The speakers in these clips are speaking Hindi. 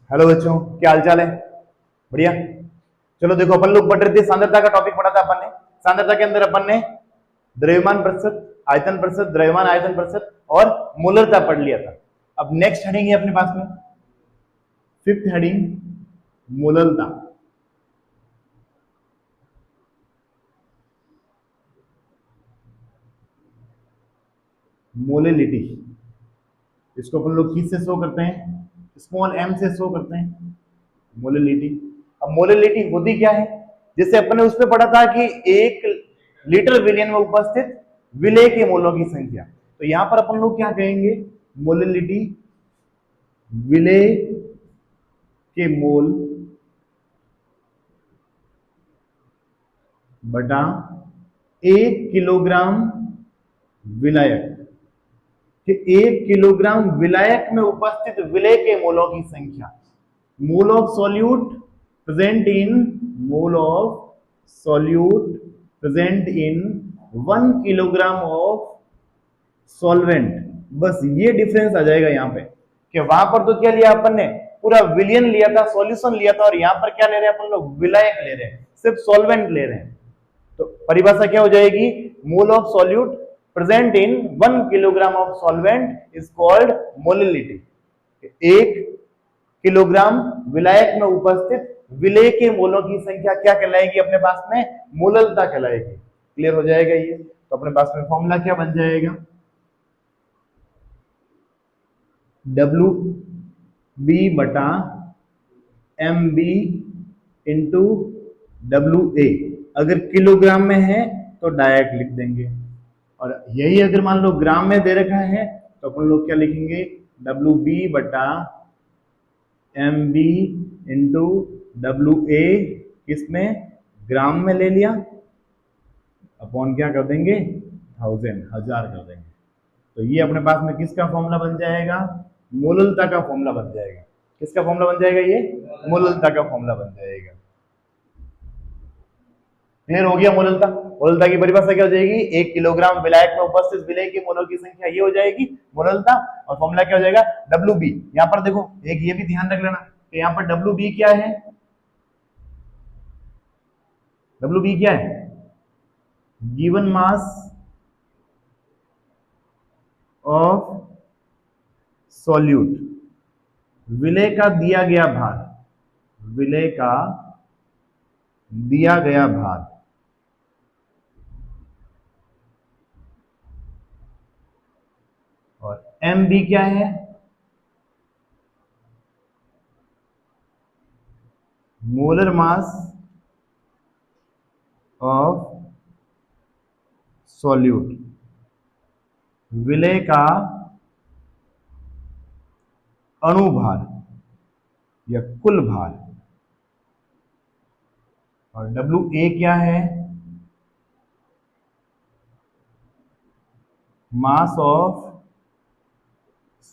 हेलो बच्चों, क्या हाल चाल है? बढ़िया। चलो देखो, अपन लोग पढ़ रहे थे, सांद्रता का टॉपिक पढ़ा था अपन ने। सांद्रता के अंदर अपन ने द्रव्यमान प्रतिशत, आयतन प्रतिशत, द्रव्यमान आयतन प्रतिशत और मोलरता पढ़ लिया था। अब नेक्स्ट हेडिंग है अपने पास में, फिफ्थ हेडिंग, मोलरता। मोलिलिटी, इसको अपन लोग किससे शो करते हैं? स्मॉल एम से शो करते हैं, मोलिलिटी। अब मोलिलिटी होती क्या है? जैसे अपन ने उसमें पढ़ा था कि 1 लीटर विलियन में उपस्थित विलेय के मोलों की संख्या, तो यहां पर अपन लोग क्या कहेंगे? मोलिलिटी विलेय के मोल बटा 1 किलोग्राम विलायक, कि 1 किलोग्राम विलायक में उपस्थित विलेय के मोलों की संख्या। Mole of solute present in mole of solute present in 1 kilogram of solvent. बस ये डिफरेंस आ जाएगा यहाँ पे, कि वहां पर तो क्या लिया अपन ने? पूरा विलियन लिया था, सॉल्यूशन लिया था, और यहाँ पर क्या ले रहे हैं अपन लोग? विलायक ले रहे हैं, सिर्फ सॉल्वेंट ले रहे हैं। तो परिभाषा क्या हो जाएगी? Mole of solute present in 1 kilogram of solvent is called molality. 1 kilogram विलायक में उपस्थित विलेय के मोलों की संख्या क्या कहलाएगी अपने पास में? मोललता कहलाएगी। क्लियर हो जाएगा ये? तो अपने पास में फॉर्मूला क्या बन जाएगा? डब्ल्यू बी बटा M B into W A. अगर किलोग्राम में है तो डायरेक्ट लिख देंगे, और यही अगर मान लो ग्राम में दे रखा है तो अपन लोग क्या लिखेंगे? डब्ल्यू बी बटा M B into W A, किसमें? ग्राम में ले लिया, अपॉन क्या कर देंगे? 1000, 1000 कर देंगे। तो ये अपने पास में किसका फॉर्मूला बन जाएगा? मोललता का फॉर्मूला बन जाएगा। किसका फॉर्मूला बन जाएगा? ये मोललता का फॉर्मूला बन जाएगा। क्लियर हो गया? मोललता, मोललता की परिभाषा क्या हो जाएगी? 1 किलोग्राम विलायक में उपस्थित विलेय के मोलों की संख्या, ये हो जाएगी मोललता। और फॉर्मूला क्या हो जाएगा? W B. यहां पर देखो, एक ये भी ध्यान रख लेना कि यहां पर डब्ल्यू बी क्या है? डब्ल्यू बी क्या है? गिवन मास ऑफ सॉल्यूट, विलेय का दिया गया भार, विलेय का दिया गया भार। और एम बी क्या है? मोलर मास ऑफ सॉल्यूट, विलेय का अणुभार या कुल भार। और डब्ल्यू ए क्या है? मास ऑफ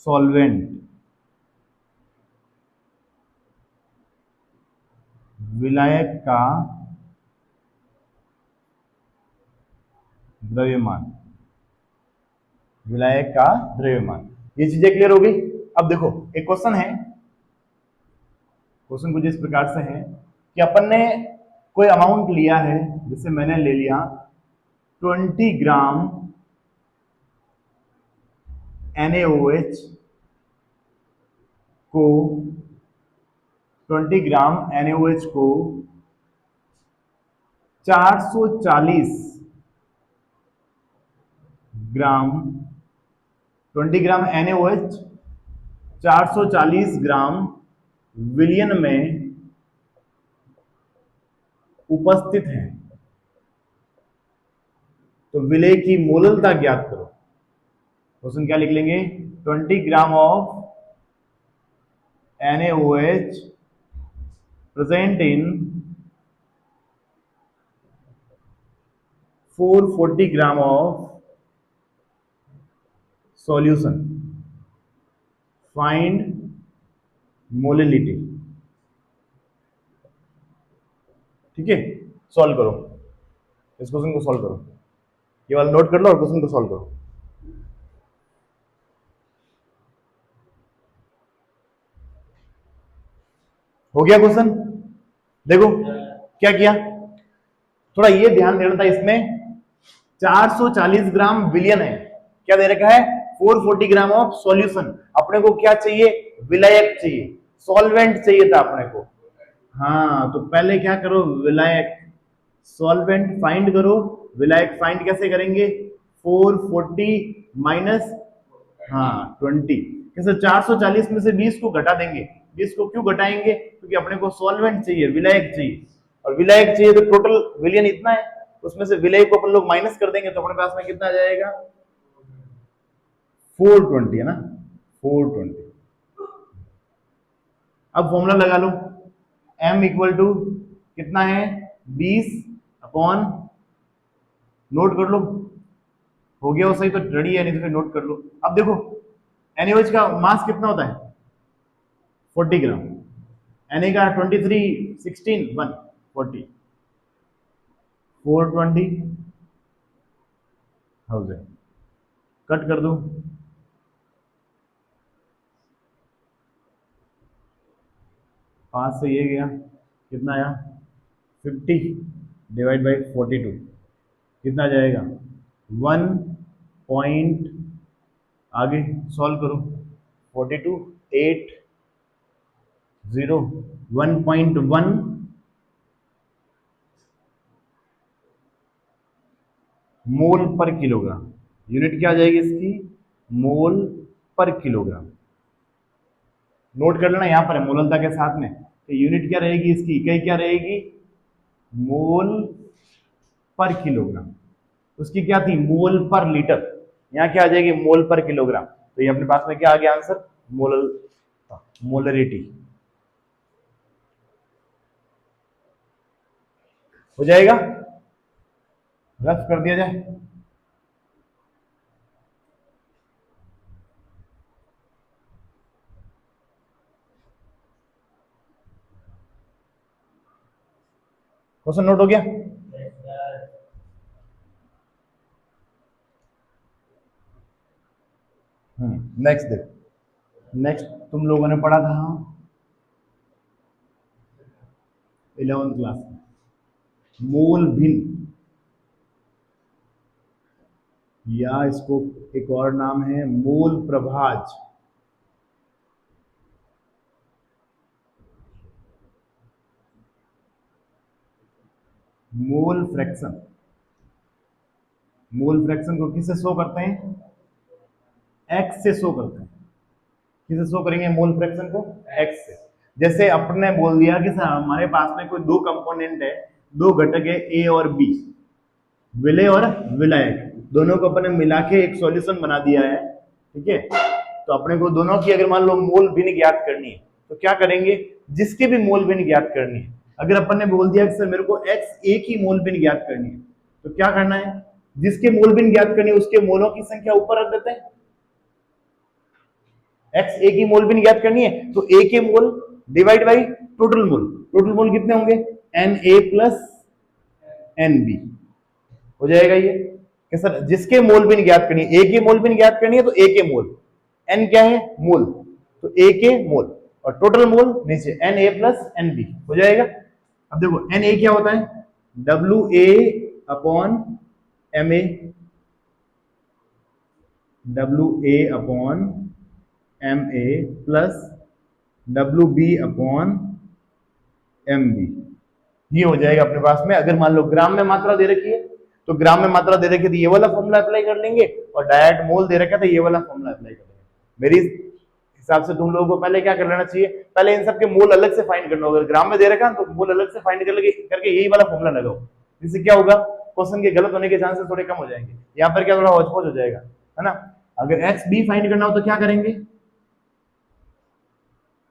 सॉल्वेंट, विलायक का द्रव्यमान, विलायक का द्रव्यमान। ये चीजें क्लियर हो गई? अब देखो, एक क्वेश्चन है, क्वेश्चन कुछ इस प्रकार से है कि अपन ने कोई अमाउंट लिया है, जैसे मैंने ले लिया 20 ग्राम NaOH को, 20 ग्राम NaOH को 440 ग्राम, 20 ग्राम NaOH 440 ग्राम विलियन में उपस्थित है, तो विलेय की मोललता ज्ञात करो। क्वेश्चन क्या लिख लेंगे? 20 gram of NaOH present in 440 gram of solution, find molality. ठीक है, सॉल्व करो, इस क्वेश्चन को सॉल्व करो, ये वाला नोट कर लो और क्वेश्चन को सॉल्व करो। हो गया क्वेश्चन? देखो क्या किया, थोड़ा ये ध्यान देना था इसमें, 440 ग्राम विलियन है, क्या दे रखा है 440 ग्राम ऑफ सॉल्यूशन। अपने को क्या चाहिए, विलायक चाहिए, सॉल्वेंट चाहिए था अपने को। हाँ तो पहले क्या करो, विलायक सॉल्वेंट फाइंड करो। विलायक फाइंड कैसे करेंगे, 440 माइनस हाँ 20, कैसे 440 में से 20 को घटा देंगे। 20 को क्यों घटाएंगे, क्योंकि अपने को सॉल्वेंट चाहिए, विलायक चाहिए, और विलायक चाहिए तो टोटल विलियन इतना है, उसमें से विलायक को अपन लोग माइनस कर देंगे तो अपने पास में कितना आ जाएगा, 420 है ना, 420। अब फॉर्मूला लगा लो, m इक्वल टू कितना है 20 अपॉन, नोट कर लो, हो गया वो सही तो रेडी है, नहीं तो फिर नोट कर लो। अब देखो NaOH का मास कितना होता है 40 ग्राम, Na का 23 16 1 40, 420,000 कट कर दो, 5 से ये गया, कितना आया 50 डिवाइड बाई 42, कितना आ जाएगा 1 पॉइंट, आगे सॉल्व करो, 42 8 0 1.1 मोल पर किलोग्राम। यूनिट क्या आ जाएगी इसकी, मोल पर किलोग्राम। नोट कर लेना, यहां पर है मोललता के साथ में, तो यूनिट क्या रहेगी इसकी, इकाई क्या रहेगी, मोल पर किलोग्राम। उसकी क्या थी, मोल पर लीटर, यहाँ क्या आ जाएगी मोल पर किलोग्राम। तो ये अपने पास में क्या आ गया आंसर, मोलल मोलरिटी हो जाएगा। रफ कर दिया जाए, क्वेश्चन नोट हो गया। नेक्स्ट देख, नेक्स्ट तुम लोगों ने पढ़ा था 11th क्लास में, मोल भिन्न, या इसको एक और नाम है मोल प्रभाज। मोल फ्रैक्शन, मोल फ्रैक्शन को किससे शो करते हैं, एक्स से शो करते हैं। किससे शो करेंगे मोल फ्रैक्शन को, एक्स से। जैसे अपने बोल दिया कि सर हमारे पास में कोई दो कंपोनेंट है, दो घटक है ए और बी, विलय और विलायक, दोनों को अपने मिला के एक सॉल्यूशन बना दिया है, ठीक है। तो अपने को दोनों की अगर मान लो मोल भिन्न ज्ञात करनी है तो क्या करेंगे, जिसके भी मोल भिन्न ज्ञात करनी है, अगर अपन ने बोल दिया कि सर मेरे को एक्स ए की मोल भिन्न ज्ञात करनी है, तो क्या करना है, जिसके मोल भिन्न ज्ञात करनी है उसके मोलों की संख्या ऊपर रख देते हैं। एक्स ए की मोल भिन्न ज्ञात करनी है तो ए के mole divide by total mole, total mole कितने होंगे N A plus N B, हो जाएगा ये कि सर जिसके मोल भिन्न ज्ञात करनी है, ए के मोल भिन्न ज्ञात करनी है तो ए के मोल, एन क्या है मोल, तो ए के मोल, और टोटल मोल नीचे N A plus N B हो जाएगा। अब देखो एन ए क्या होता है, W A upon M A, W A upon M A plus W B upon M B, ये हो जाएगा अपने पास में। अगर मान लो ग्राम में मात्रा दे रखी है तो ग्राम में मात्रा दे रखी है तो ये वाला फॉर्मूला अप्लाई कर लेंगे, और डायरेक्ट मोल दे रखा है तो ये वाला फॉर्मूला अप्लाई कर लेंगे। मेरी हिसाब से तुम लोगों को पहले क्या कर लेना चाहिए, पहले इन सब के मोल अलग से फाइंड करना होगा। अगर ग्राम में दे रखा तो मोल अलग से फाइंड करके यही वाला फॉर्मूला लगाओ, जिससे क्या होगा क्वेश्चन के गलत होने के चांसेस थोड़े कम हो जाएंगे। यहाँ पर क्या थोड़ा हौच-पौच हो जाएगा, है ना। अगर एक्स बी फाइंड करना हो तो क्या करेंगे,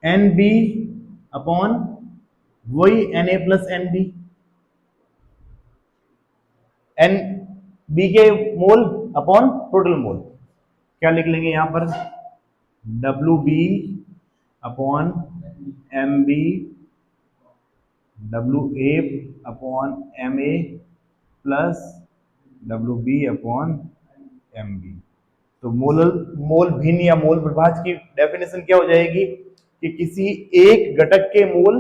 एन बी अपॉन वही N A plus N B, N B के मोल अपॉन टोटल मोल, क्या लिख लेंगे यहां पर W B upon M B, W A upon M A plus W B upon M B. तो मोल भिन्न या मोल प्रभाज की डेफिनेशन क्या हो जाएगी कि किसी एक घटक के मोल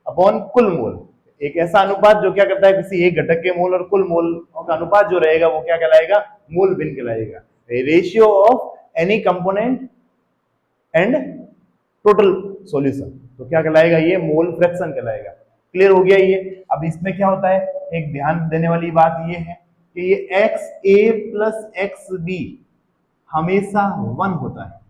अपॉन कुल मोल। एक ऐसा अनुपात जो क्या करता है, किसी एक घटक के मोल और कुल मोल का अनुपात जो रहेगा वो क्या कहलाएगा, मोल भिन्न कहलाएगा। Ratio of any component and total solution, तो क्या कहलाएगा, ये मोल फ्रैक्शन कहलाएगा। क्लियर हो गया ये। अब इसमें क्या होता है, एक ध्यान देने वाली बात ये है कि ये एक्स ए प्लस एक्स बी हमेशा 1 होता है,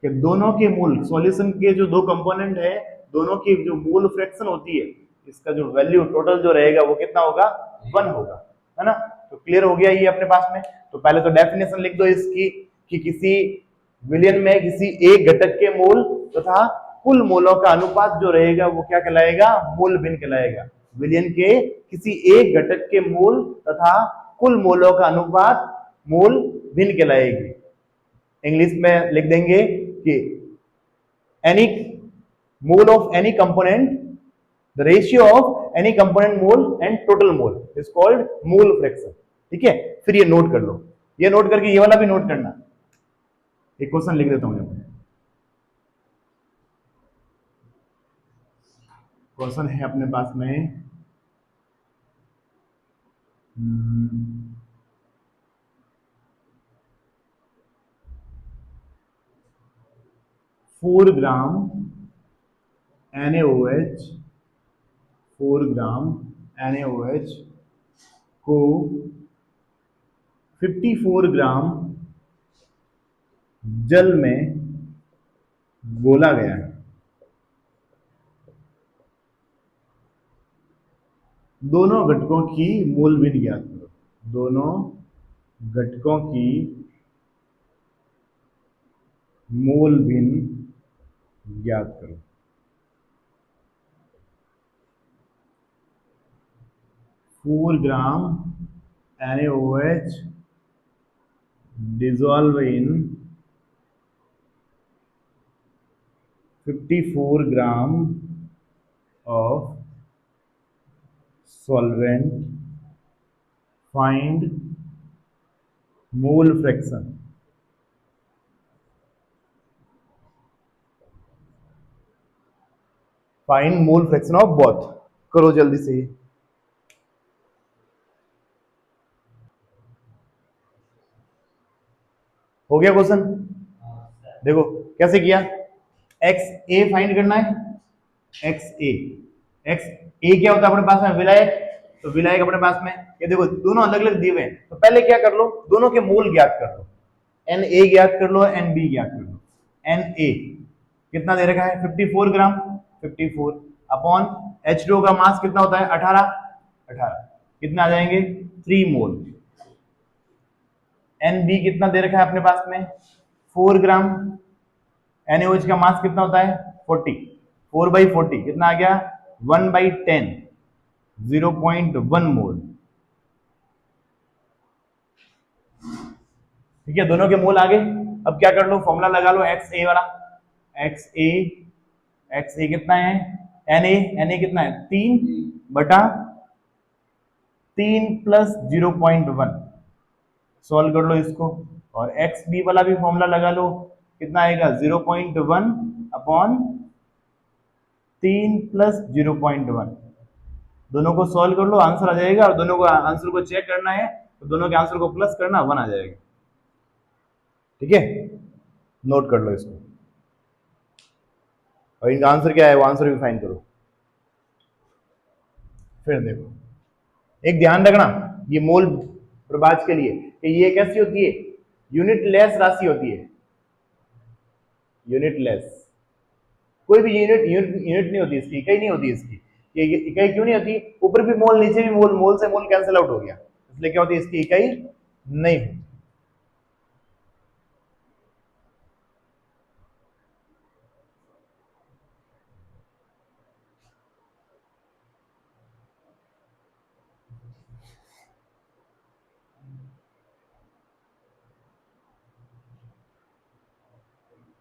कि दोनों के मूल सॉल्यूशन के जो दो कंपोनेंट है, दोनों की जो मूल फ्रैक्शन होती है, इसका जो वैल्यू टोटल जो रहेगा वो कितना होगा, 1 होगा, है ना। तो क्लियर हो गया ये अपने पास में। तो पहले तो डेफिनेशन लिख दो इसकी कि किसी विलयन में किसी एक घटक के मूल तथा कुल मूलों का अनुपात जो रहेगा वो क्या कहलाएगा, मूल भिन्न कहलाएगा। विलयन के किसी एक घटक के मूल तथा कुल मूलों का अनुपात मूल भिन्न कहलाएगी। इंग्लिश में लिख देंगे कि any mole of any component, the ratio of any component mole and total mole is called mole fraction। ठीक है, फिर ये नोट कर लो, ये नोट करके ये वाला भी नोट करना। एक क्वेश्चन लिख देता हूं यहां पे। क्वेश्चन है अपने पास में 4 ग्राम NaOH, 4 ग्राम NaOH को 54 ग्राम जल में घोला गया है। दोनों घटकों की मोल भिन्न ज्ञात करो। दोनों घटकों की मोल भिन्न ज्ञात करो। 4 ग्राम NaOH dissolve in 54 gram of solvent, find mole fraction। Find mole fraction of both. करो जल्दी से। हो गया क्वेश्चन। देखो कैसे किया, एक्स ए फाइंड करना है। एक्स ए, एक्स ए क्या होता है अपने पास में, विलायक। तो विलायक अपने पास में ये देखो दोनों अलग अलग दिए हुए हैं, तो पहले क्या कर लो, दोनों के मोल ज्ञात कर लो। एन ए ज्ञात कर लो, एन बी ज्ञात कर लो। एन ए कितना दे रखा है, 54 ग्राम, 54 अपॉन H2O का मास कितना होता है, 18, 18 कितना आ जाएंगे, 3 मोल। एन बी कितना दे रखा है अपने पास में, 4 ग्राम। NaOH का मास कितना होता है, 40, 4/40 कितना आ गया, 1/10, 0.1 मोल। ठीक है, दोनों के मोल आ गए। अब क्या कर लो, फॉर्मूला लगा लो एक्स ए वाला। एक्स ए, एक्स ए कितना है, एन ए कितना है, 3/3 प्लस 0.1। सॉल्व कर लो इसको। और एक्स बी वाला भी फॉर्मूला लगा लो, कितना आएगा, 0.1 अपॉन 3 प्लस 0.1। दोनों को सॉल्व कर लो, आंसर आ जाएगा। और दोनों को आंसर को चेक करना है तो दोनों के आंसर को प्लस करना, 1 आ जाएगा। ठीक है, नोट कर लो इसको। और इनका आंसर क्या है वो आंसर भी फाइंड करो। फिर देखो, एक ध्यान रखना ये मोल प्रभाज के लिए कि ये कैसी होती है, यूनिट लेस राशि होती है। यूनिट लेस, कोई भी यूनिट नहीं होती इसकी, इकाई नहीं होती इसकी। ये इकाई क्यों नहीं होती, ऊपर भी मोल नीचे भी मोल, मोल से मोल कैंसिल आउट हो गया, इसलिए क्या होती है, इसकी इकाई नहीं होती।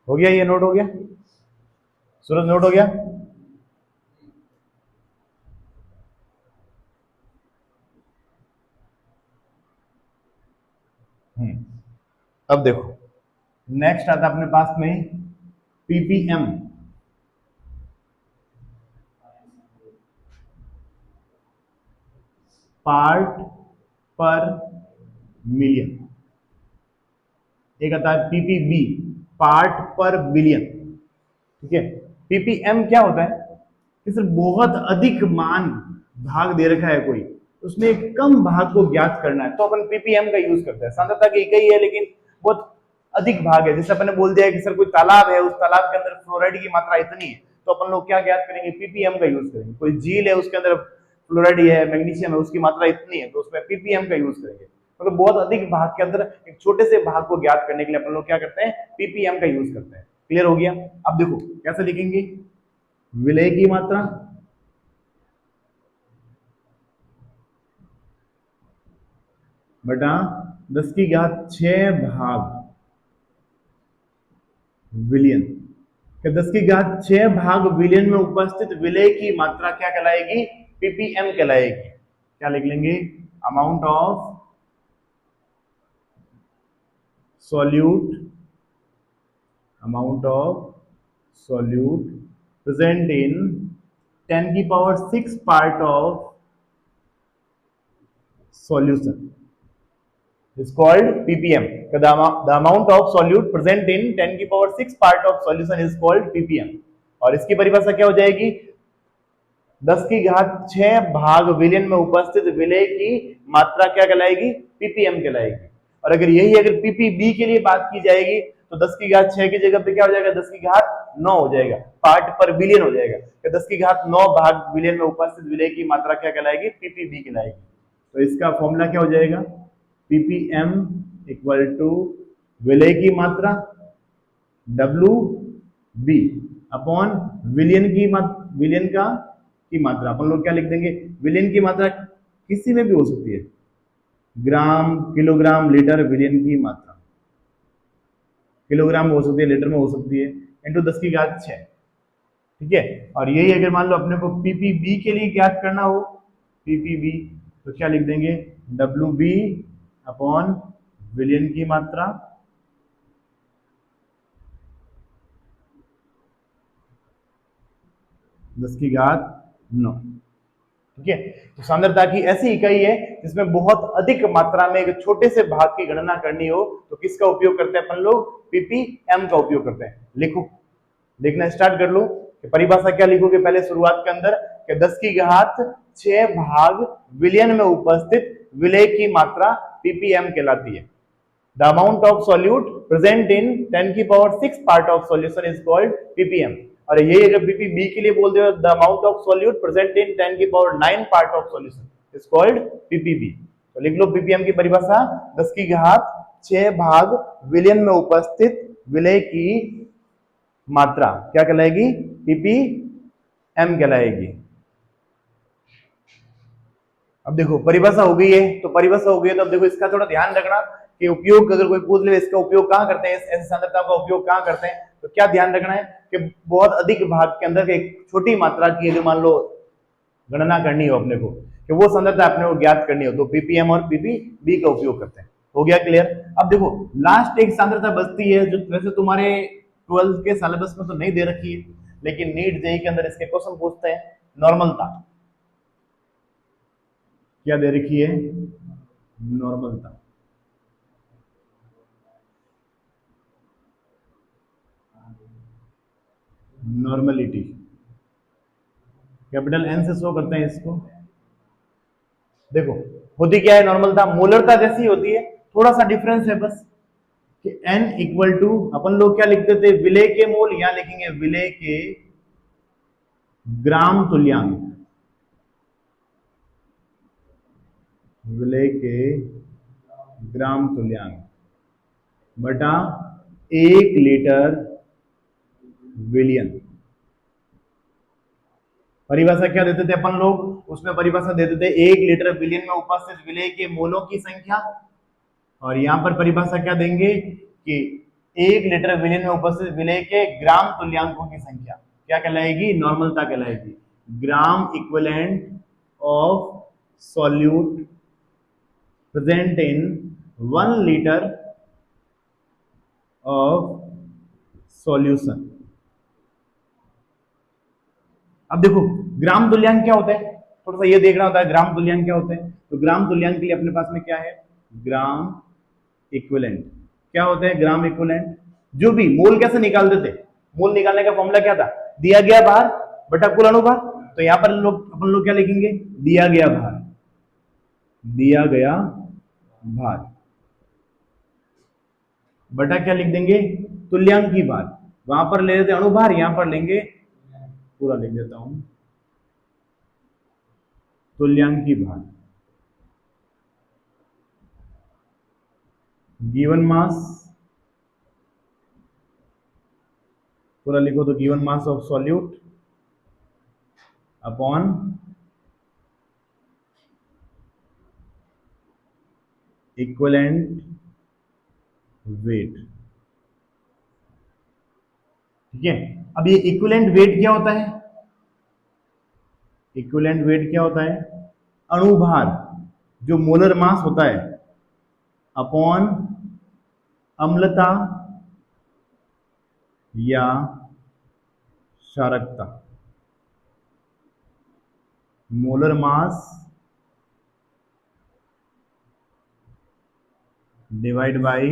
हो गया, ये नोट हो गया, सूरज नोट हो गया। अब देखो नेक्स्ट आता है अपने पास में पीपीएम। पार्ट पर मिलियन, एक आता है पीपीबी, पार्ट पर बिलियन। ठीक है, पीपीएम क्या होता है कि सर बहुत अधिक मान भाग दे रखा है कोई, उसमें एक कम भाग को ज्ञात करना है तो अपन पीपीएम का यूज करते हैं। सांद्रता की इकाई है लेकिन बहुत अधिक भाग है। जैसे अपन ने बोल दिया कि सर कोई तालाब है, उस तालाब के अंदर फ्लोराइड की मात्रा इतनी है, तो अपन लोग क्या ज्ञात करेंगे, पीपीएम का यूज करेंगे। कोई झील है, उसके अंदर फ्लोराइड है, मैग्नीशियम है, उसकी मात्रा इतनी है, तो उसमें पीपीएम का यूज करेंगे। मतलब तो बहुत अधिक भाग के अंदर एक छोटे से भाग को ज्ञात करने के लिए अपन लोग क्या करते हैं, पीपीएम का यूज करते हैं। क्लियर हो गया? अब देखो कैसे लिखेंगे, विलय की मात्रा बटा 10⁻6 भाग विलियन। 10⁻6 भाग विलियन में उपस्थित विलय की मात्रा क्या कहलाएगी, पीपीएम कहलाएगी। क्या लिख लेंगे, amount of solute, amount of solute present in 10⁻6 part of solution is called ppm. The amount of solute present in 10⁻6 part of solution is called ppm। और इसकी परिभाषा क्या हो जाएगी, 10⁻6 भाग विलियन में उपस्थित विलय की मात्रा क्या कहलाएगी, पीपीएम कहलाएगी। और अगर यही अगर पीपीबी के लिए बात की जाएगी तो 10⁻6 की जगह पे क्या हो जाएगा, 10⁻9 हो जाएगा, पार्ट पर बिलियन हो जाएगा। तो 10⁻9 भाग विलियन में उपस्थित विलय की मात्रा क्या कहलाएगी, पीपीबी कहलाएगी। तो इसका फॉर्मूला क्या हो जाएगा, पीपीएम इक्वल टू विलय की मात्रा डब्ल्यू बी अपॉन विलियन की विलियन का की मात्रा। अपन लोग क्या लिख देंगे, विलियन की मात्रा किसी में भी हो सकती है, ग्राम, किलोग्राम, लीटर, विलियन की मात्रा किलोग्राम में हो सकती है, लीटर में हो सकती है, इंटू 10⁻6। ठीक है, और यही अगर मान लो अपने को पीपीबी के लिए ज्ञात करना हो, पीपीबी, तो क्या लिख देंगे, डब्ल्यू बी अपॉन विलियन की मात्रा 10⁻9। ठीक है, तो सांद्रता की ऐसी इकाई है जिसमें बहुत अधिक मात्रा में एक छोटे से भाग की गणना करनी हो तो किसका उपयोग करते हैं अपन लोग, पीपीएम का उपयोग करते हैं। लिखो, लिखना स्टार्ट कर लो। परिभाषा क्या लिखोगे पहले शुरुआत के अंदर, कि 10⁻6 भाग विलियन में उपस्थित विलय की मात्रा पीपीएम कहलाती है। The amount of solute present in 10⁻6 part of solution is called ppm। और ये अगर पीपीबी के लिए बोल दे, the amount of solute present in 10⁻9 part of solution is called ppb। तो लिख लो पीपीएम की परिभाषा, 10⁻6 भाग विलियन में उपस्थित विलय की मात्रा क्या कहलाएगी, पीपीएम कहलाएगी। अब देखो परिभाषा हो गई है, तो परिभाषा हो गई है तो अब देखो इसका थोड़ा ध्यान रखना कि उपयोग अगर कोई पूछ ले इसका उपयोग कहां करते हैं, ऐसी सांद्रता का उपयोग कहां करते हैं, तो क्या ध्यान रखना है कि बहुत अधिक भाग के अंदर एक छोटी मात्रा की यदि मान लो गणना करनी हो अपने को, कि वो सांद्रता अपने को ज्ञात करनी हो, तो पीपीएम और पीपीबी का उपयोग करते हैं। हो गया क्लियर? अब देखो लास्ट एक सांद्रता बचती है जो वैसे तुम्हारे 12th के सिलेबस में तो नहीं दे रखी है, लेकिन नीट जेईई के अंदर इसके क्वेश्चन पूछते हैं, नॉर्मलता। क्या दे रखी है, नॉर्मलता। नॉर्मलिटी, कैपिटल एन से शो करते हैं इसको। देखो होती क्या है नॉर्मलता, मोलरता जैसी होती है, थोड़ा सा डिफरेंस है बस, कि एन इक्वल टू अपन लोग क्या लिखते थे, विलय के मोल, यहां लिखेंगे विलय के ग्राम तुल्यांक, विलय के ग्राम तुल्यांक बटा 1 लीटर विलियन। परिभाषा क्या देते थे अपन लोग, उसमें परिभाषा देते थे 1 लीटर विलियन में उपस्थित विलय के मोलों की संख्या, और यहां पर परिभाषा क्या देंगे कि 1 लीटर विलियन में उपस्थित विलय के ग्राम तुल्यांकों की संख्या क्या कहलाएगी, नॉर्मलता कहलाएगी। Gram equivalent of solute present in 1 litre of solution. अब देखो ग्राम तुल्यांक क्या होता है, थोड़ा सा ये देखना होता है ग्राम तुल्यांक क्या होते हैं। तो ग्राम तुल्यांक के लिए अपने पास में क्या है, ग्राम इक्विवेलेंट। क्या होते हैं ग्राम इक्विवेलेंट? जो भी मोल कैसे निकालते थे, मोल निकालने का फॉर्मूला क्या था, दिया गया भार बटा कुल अनुभार। तो यहां पर अपन लोग क्या लिखेंगे, दिया गया भार, दिया गया भार बटा क्या लिख देंगे, तुल्यांकी भार। वहां पर ले लेते अनुभार, यहां पर लेंगे, पूरा लिख देता हूं, तुल्यांकी भार। गिवन मास, पूरा लिखो तो given mass of solute upon equivalent wait. ठीक है, अब ये इक्विवेलेंट वेट क्या होता है, इक्विवेलेंट वेट क्या होता है, अणुभार जो मोलर मास होता है अपॉन अम्लता या क्षारकता। Molar mass divide by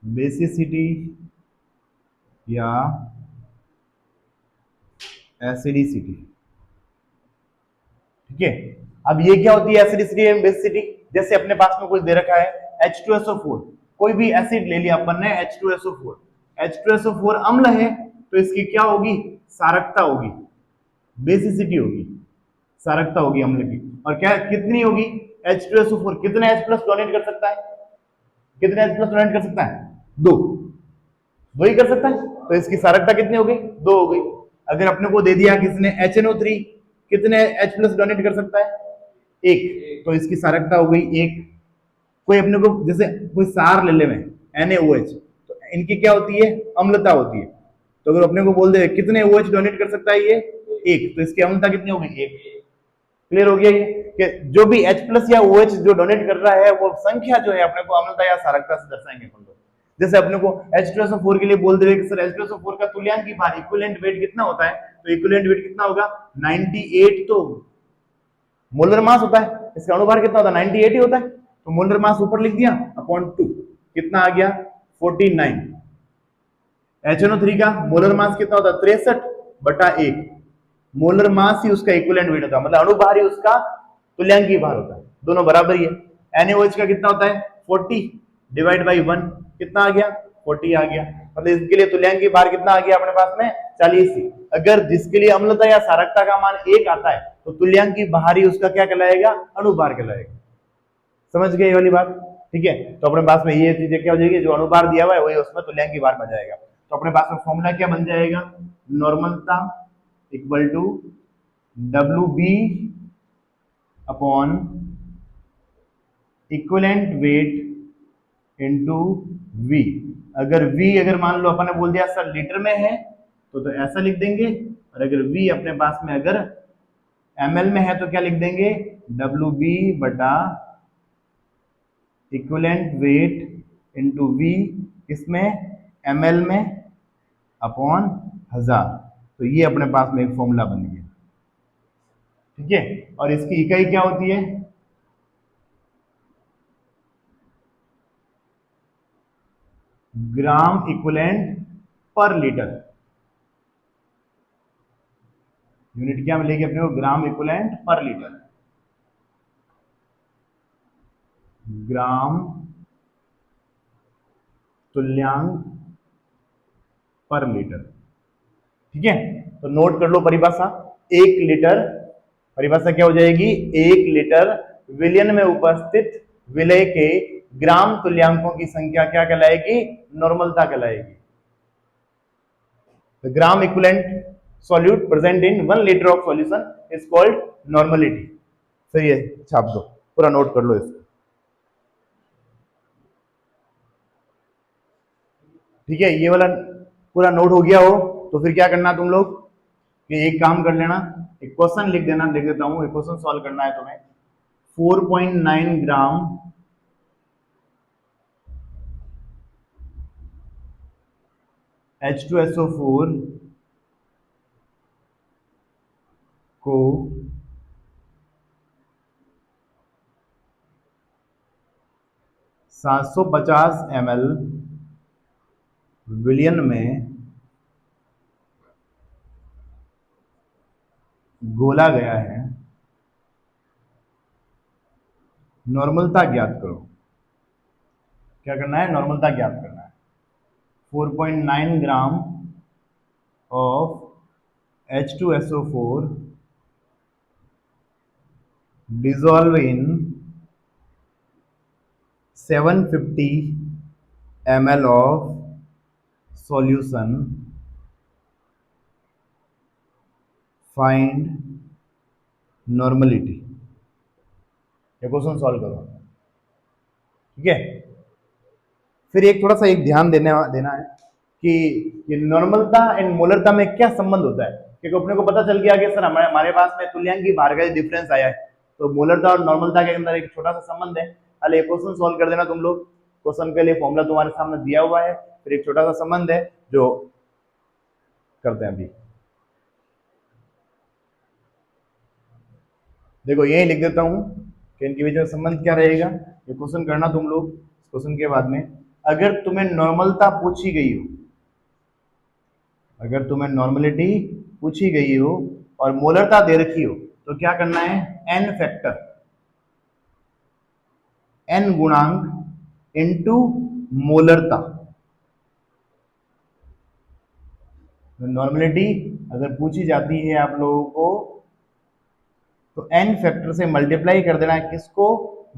basicity या एसिडिसिटी। ठीक है, अब ये क्या होती है एसिडिसिटी एंड बेसिसिटी? जैसे अपने पास में कुछ दे रखा है H2SO4, कोई भी एसिड ले लिया अपन ने H2SO4, H2SO4 अम्ल है तो इसकी क्या होगी, क्षारकता होगी, बेसिसिटी होगी, क्षारकता होगी अम्ल की। और क्या कितनी होगी, H2SO4 कितने H प्लस डोनेट कर सकता है, कितने H प्लस डोनेट कर सकता है, दो, दो ही कर सकता है। तो इसकी क्षारकता कितनी हो गई, दो हो गई। अगर अपने को दे दिया किसने HNO3, कितने H प्लस डोनेट कर सकता है, एक, तो इसकी क्षारकता हो गई एक। कोई अपने को जैसे कोई सार ले ले में NaOH, तो इनकी क्या होती है, अम्लता होती है। तो अगर अपने को बोल दे कितने OH डोनेट कर सकता है ये, एक, तो इसकी अम्लता कितनी हो गई, एक। क्लियर हो गया ये कि जो भी H प्लस या OH जो डोनेट कर रहा है वो संख्या जो है अपने को अम्लता या क्षारकता से दर्शाएंगे अपन लोग। जैसे अपने को H2SO4 के लिए बोल दे कि सर H2SO4 का तुल्यांकी भार इक्विवेलेंट वेट कितना होता है, तो इक्विवेलेंट वेट कितना होगा 98, तो मोलर मास होता है, इसका अणुभार कितना होता है 98 ही होता है। तो मोलर मास ऊपर लिख दिया अपॉन 2, कितना आ गया 49। HNO3 का मोलर मास कितना होता है 63 बटा 1, मोलर मास ही उसका इक्विवेलेंट वेट होता है, मतलब अणुभार ही उसका तुल्यांकी भार होता है, दोनों बराबर ही है। NaOH का कितना होता है 40 डिवाइड बाई 1, कितना आ गया 40 आ गया, मतलब इसके लिए तुल्यांकी भार कितना आ गया अपने पास में 40। अगर जिसके लिए अम्लता या क्षारकता का मान 1 आता है तो तुल्यांकी भार ही उसका क्या कहलाएगा, अणुभार कहलाएगा। समझ गए ये वाली बात? ठीक है, तो अपने पास में ये चीजें क्या हो जाएगी, जो अणुभार दिया हुआ है वही उसमें तुल्यांकी भार बन जाएगा। तो अपने पास में फॉर्मूला क्या बन जाएगा, नॉर्मलता equal to WB upon equivalent weight into V। अगर V अगर मान लो अपन ने बोल दिया सर लीटर में है तो ऐसा लिख देंगे, और अगर V अपने पास में अगर ml में है तो क्या लिख देंगे, WB बटा इक्विवेलेंट वेट इनटू V, किसमें ml में अपॉन 1000। तो ये अपने पास में एक फॉर्मूला बन गया। ठीक है, और इसकी इकाई क्या होती है, ग्राम इक्विवेलेंट पर लीटर। यूनिट क्या मिलेगी अपने को, ग्राम इक्विवेलेंट पर लीटर, ग्राम तुल्यांक पर लीटर। ठीक है, तो नोट कर लो परिभाषा, एक लीटर, परिभाषा क्या हो जाएगी, एक लीटर विलयन में उपस्थित विलय के ग्राम तुल्यांकों की संख्या क्या कहलाएगी, नॉर्मलता कहलाएगी। The gram equivalent solute present in 1 liter of solution is called normality। सही है, छाप दो, पूरा नोट कर लो इसको। ठीक है, ये वाला पूरा नोट हो गया हो तो फिर क्या करना तुम लोग कि एक काम कर लेना, एक क्वेश्चन लिख देना, लिख देता हूं, एक क्वेश्चन सॉल्व करना है तुम्हें। 4.9 ग्राम H2SO4 को 750 ml विलयन में घोला गया है, नॉर्मलता ज्ञात करो। क्या करना है? नॉर्मलता ज्ञात करना है। 4.9 gram of H2SO4 dissolve in 750 ml of solution, find normality। ये क्वेश्चन सॉल्व करो, ठीक है। फिर एक थोड़ा सा एक ध्यान देना है कि नॉर्मलता एंड मोलरता में क्या संबंध होता है, क्योंकि अपने को पता चल गया कि सर हमारे पास में तुल्यांकी भार का डिफरेंस आया है, तो मोलरता और नॉर्मलता के अंदर एक छोटा सा संबंध है। अरे ये क्वेश्चन सॉल्व कर देना तुम लोग। क्वेश्चन के लिए फॉर्मूला तुम्हारे सामने दिया हुआ है, फिर एक छोटा सा संबंध है जो करते हैं अभी। देखो यही लिख देता हूं कि इनके बीच में संबंध क्या रहेगा। ये क्वेश्चन करना तुम लोग। क्वेश्चन के बाद में अगर तुम्हें नॉर्मलता पूछी गई हो, अगर तुम्हें नॉर्मलिटी पूछी गई हो और मोलरता दे रखी हो, तो क्या करना है? एन फैक्टर, एन गुणांक इनटू मोलरता। नॉर्मलिटी अगर पूछी जाती है आप लोगों को, तो एन फैक्टर से मल्टीप्लाई कर देना है किसको?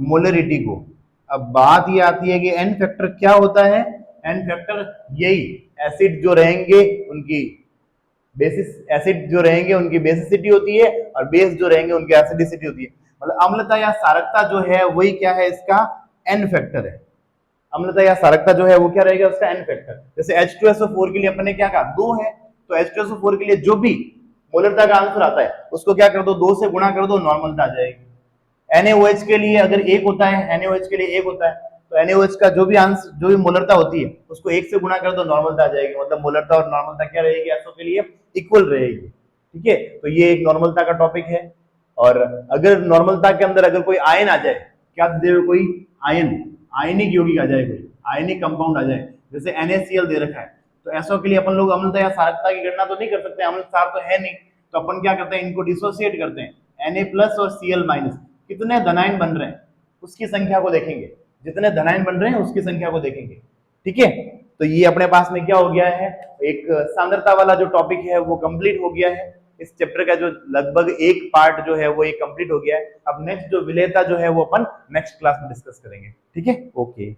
मोलरिटी को। अब बात ये आती है कि एन फैक्टर क्या होता है? एन फैक्टर यही एसिड जो रहेंगे उनकी बेसिस, एसिड जो रहेंगे उनकी बेसिसिटी होती है और बेस जो रहेंगे उनकी एसिडिसिटी होती है। मतलब अम्लता या सारकता जो है वही क्या है? इसका एन फैक्टर है। अम्लता या सारकता जो है वो क्या रहेगा? उसका एन फैक्टर। जैसे H2SO4 के लिए अपन ने क्या कहा? 2 है, तो H2SO4 के लिए जो भी मोलरता का आंसर आता है उसको क्या कर दो? 2 से गुणा कर दो, नॉर्मलता आ जाएगी। NaOH के लिए अगर 1 होता है, NaOH के लिए 1 होता है, तो NaOH का जो भी आंसर, जो भी मोलरता होती है उसको 1 से गुणा कर दो, नॉर्मलता आ जाएगी। मतलब मोलरता और नॉर्मलता क्या रहेगी? SO के लिए इक्वल रहेगी, ठीक है। तो ये एक नॉर्मलता का टॉपिक है। और अगर नॉर्मलता के अंदर अगर कोई आयन आ जाए, क्या दे? कोई आयन, आयनिक यौगिक आ जाए, कोई आयनिक कंपाउंड आ जाए, जैसे NaCl दे रखा है, तो SO के लिए अपन लोग अम्लता या सारकता की गणना तो नहीं कर सकते, अम्ल सार तो है नहीं, तो अपन क्या करते हैं? इनको डिसोसिएट करते हैं। Na+ और Cl- कितने धनायन बन रहे हैं उसकी संख्या को देखेंगे, जितने धनायन बन रहे हैं उसकी संख्या को देखेंगे, ठीक है। तो ये अपने पास में क्या हो गया है? एक सांद्रता वाला जो टॉपिक है वो कंप्लीट हो गया है। इस चैप्टर का जो लगभग एक पार्ट जो है वो एक कंप्लीट हो गया है। अब नेक्स्ट जो विलेयता जो है वो अपन नेक्स्ट क्लास में डिस्कस करेंगे, ठीक है। ओके।